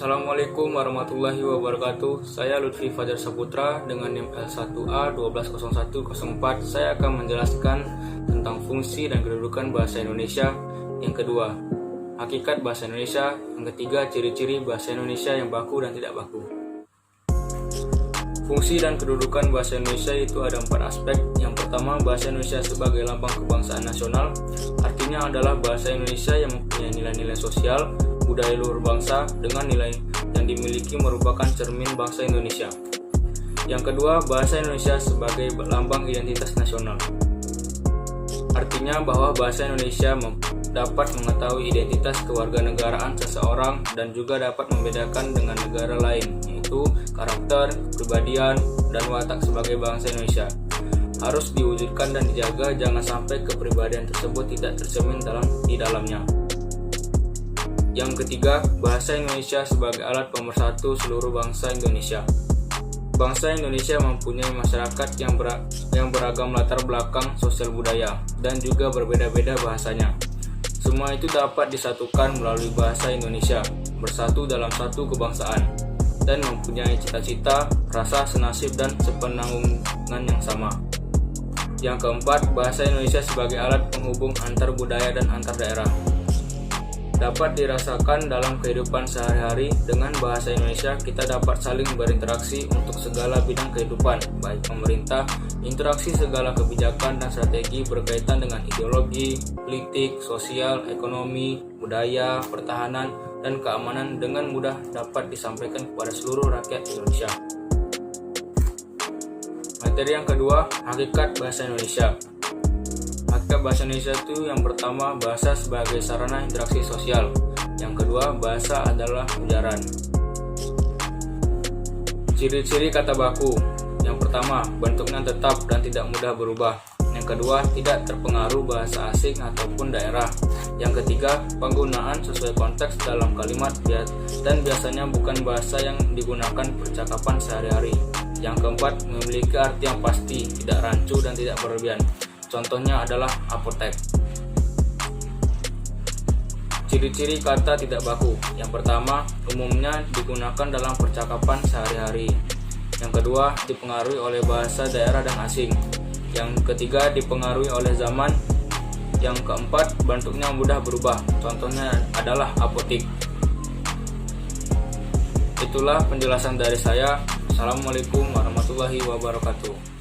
Assalamualaikum warahmatullahi wabarakatuh. Saya Lutfi Fajar Saputra dengan NIM L1A120104. Saya akan menjelaskan tentang fungsi dan kedudukan bahasa Indonesia. Yang kedua, hakikat bahasa Indonesia. Yang ketiga, ciri-ciri bahasa Indonesia yang baku dan tidak baku. Fungsi dan kedudukan bahasa Indonesia itu ada 4 aspek. Yang pertama, bahasa Indonesia sebagai lambang kebangsaan nasional. Artinya adalah bahasa Indonesia yang mempunyai nilai-nilai sosial, budaya luhur bangsa dengan nilai yang dimiliki merupakan cermin bangsa Indonesia. Yang kedua, bahasa Indonesia sebagai lambang identitas nasional. Artinya bahwa bahasa Indonesia dapat mengetahui identitas kewarganegaraan seseorang dan juga dapat membedakan dengan negara lain, yaitu karakter, kepribadian, dan watak sebagai bangsa Indonesia. Harus diwujudkan dan dijaga, jangan sampai kepribadian tersebut tidak tercermin di dalamnya. Yang ketiga, bahasa Indonesia sebagai alat pemersatu seluruh bangsa Indonesia. Bangsa Indonesia mempunyai masyarakat yang beragam latar belakang sosial budaya dan juga berbeda-beda bahasanya. Semua itu dapat disatukan melalui bahasa Indonesia, bersatu dalam satu kebangsaan, dan mempunyai cita-cita, rasa senasib, dan sepenanggungan yang sama. Yang keempat, bahasa Indonesia sebagai alat penghubung antar budaya dan antar daerah. Dapat dirasakan dalam kehidupan sehari-hari. Dengan bahasa Indonesia kita dapat saling berinteraksi untuk segala bidang kehidupan, baik pemerintah, interaksi segala kebijakan dan strategi berkaitan dengan ideologi, politik, sosial, ekonomi, budaya, pertahanan, dan keamanan dengan mudah dapat disampaikan kepada seluruh rakyat Indonesia. Materi yang kedua, hakikat bahasa Indonesia. Hakikat bahasa Indonesia itu yang pertama, bahasa sebagai sarana interaksi sosial. Yang kedua, bahasa adalah ujaran. Ciri-ciri kata baku. Yang pertama, bentuknya tetap dan tidak mudah berubah. Yang kedua, tidak terpengaruh bahasa asing ataupun daerah. Yang ketiga, penggunaan sesuai konteks dalam kalimat dan biasanya bukan bahasa yang digunakan percakapan sehari-hari. Yang keempat, memiliki arti yang pasti, tidak rancu dan tidak berlebihan. Contohnya adalah apotek. Ciri-ciri kata tidak baku. Yang pertama, umumnya digunakan dalam percakapan sehari-hari. Yang kedua, dipengaruhi oleh bahasa daerah dan asing. Yang ketiga, dipengaruhi oleh zaman. Yang keempat, bentuknya mudah berubah. Contohnya adalah apotik. Itulah penjelasan dari saya. Assalamualaikum warahmatullahi wabarakatuh.